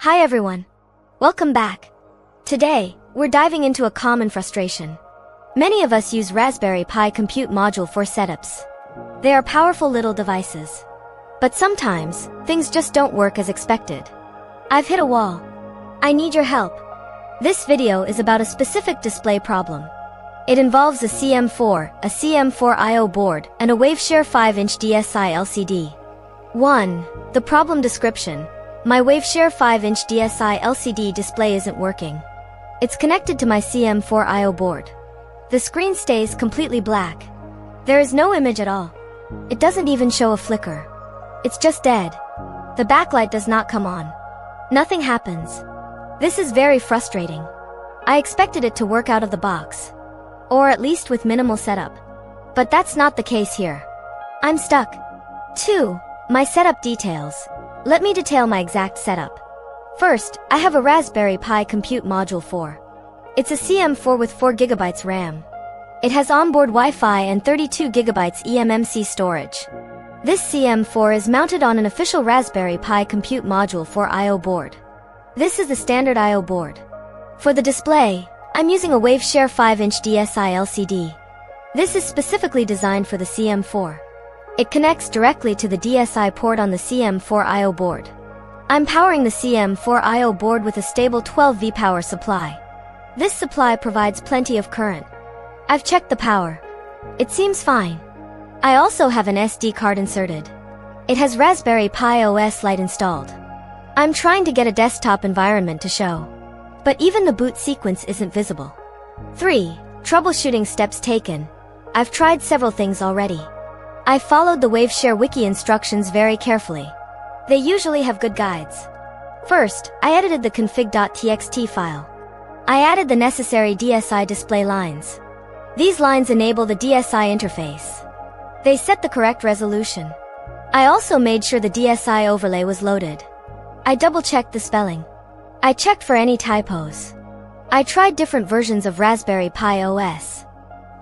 Hi everyone. Welcome back. Today, we're diving into a common frustration. Many of us use Raspberry Pi compute module for setups. They are powerful little devices. But sometimes, things just don't work as expected. I've hit a wall. I need your help. This video is about a specific display problem. It involves a CM4IO board, and a Waveshare 5-inch DSI LCD. 1. The problem description. My Waveshare 5-inch DSI LCD display isn't working. It's connected to my CM4IO board. The screen stays completely black. There is no image at all. It doesn't even show a flicker. It's just dead. The backlight does not come on. Nothing happens. This is very frustrating. I expected it to work out of the box. Or at least with minimal setup. But that's not the case here. I'm stuck. 2. My setup details. Let me detail my exact setup. First, I have a Raspberry Pi compute module 4. It's a CM4 with 4 GB RAM. It has onboard Wi-Fi and 32 GB eMMC storage. This CM4 is mounted on an official Raspberry Pi compute module 4 I/O board. This is the standard I/O board. For the display, I'm using a Waveshare 5-inch DSI LCD. This is specifically designed for the CM4. It connects directly to the DSI port on the CM4IO board. I'm powering the CM4IO board with a stable 12V power supply. This supply provides plenty of current. I've checked the power. It seems fine. I also have an SD card inserted. It has Raspberry Pi OS Lite installed. I'm trying to get a desktop environment to show. But even the boot sequence isn't visible. 3. Troubleshooting steps taken. I've tried several things already. I followed the Waveshare wiki instructions very carefully. They usually have good guides. First, I edited the config.txt file. I added the necessary DSI display lines. These lines enable the DSI interface. They set the correct resolution. I also made sure the DSI overlay was loaded. I double-checked the spelling. I checked for any typos. I tried different versions of Raspberry Pi OS.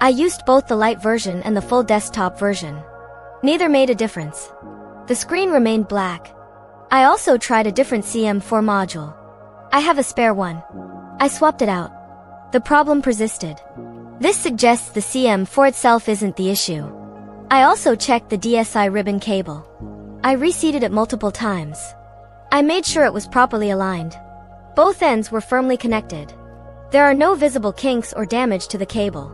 I used both the light version and the full desktop version. Neither made a difference. The screen remained black. I also tried a different CM4 module. I have a spare one. I swapped it out. The problem persisted. This suggests the CM4 itself isn't the issue. I also checked the DSI ribbon cable. I reseated it multiple times. I made sure it was properly aligned. Both ends were firmly connected. There are no visible kinks or damage to the cable.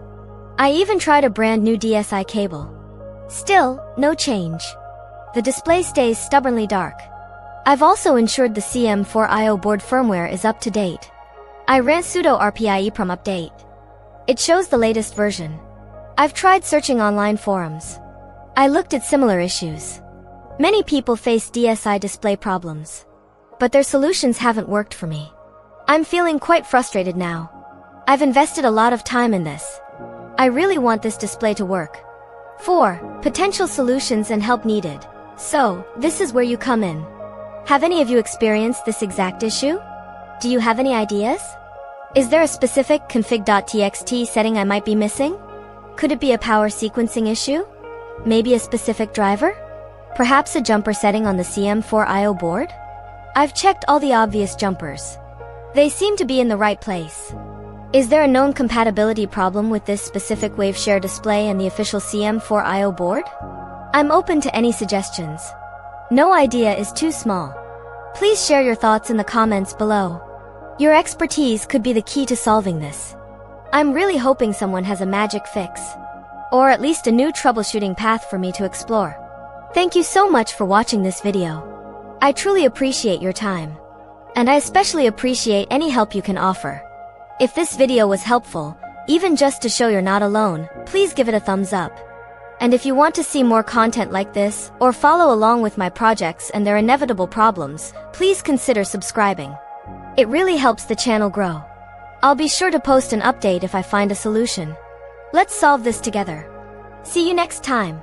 I even tried a brand new DSI cable. Still, no change. The display stays stubbornly dark. I've also ensured the CM4IO board firmware is up to date. I ran sudo rpim update. It shows the latest version. I've tried searching online forums. I looked at similar issues. Many people face DSI display problems. But their solutions haven't worked for me. I'm feeling quite frustrated now. I've invested a lot of time in this. I really want this display to work. 4. Potential solutions and help needed. So, this is where you come in. Have any of you experienced this exact issue? Do you have any ideas? Is there a specific config.txt setting I might be missing? Could it be a power sequencing issue? Maybe a specific driver? Perhaps a jumper setting on the CM4IO board? I've checked all the obvious jumpers. They seem to be in the right place. Is there a known compatibility problem with this specific Waveshare display and the official CM4IO board? I'm open to any suggestions. No idea is too small. Please share your thoughts in the comments below. Your expertise could be the key to solving this. I'm really hoping someone has a magic fix. Or at least a new troubleshooting path for me to explore. Thank you so much for watching this video. I truly appreciate your time. And I especially appreciate any help you can offer. If this video was helpful, even just to show you're not alone, please give it a thumbs up. And if you want to see more content like this, or follow along with my projects and their inevitable problems, please consider subscribing. It really helps the channel grow. I'll be sure to post an update if I find a solution. Let's solve this together. See you next time.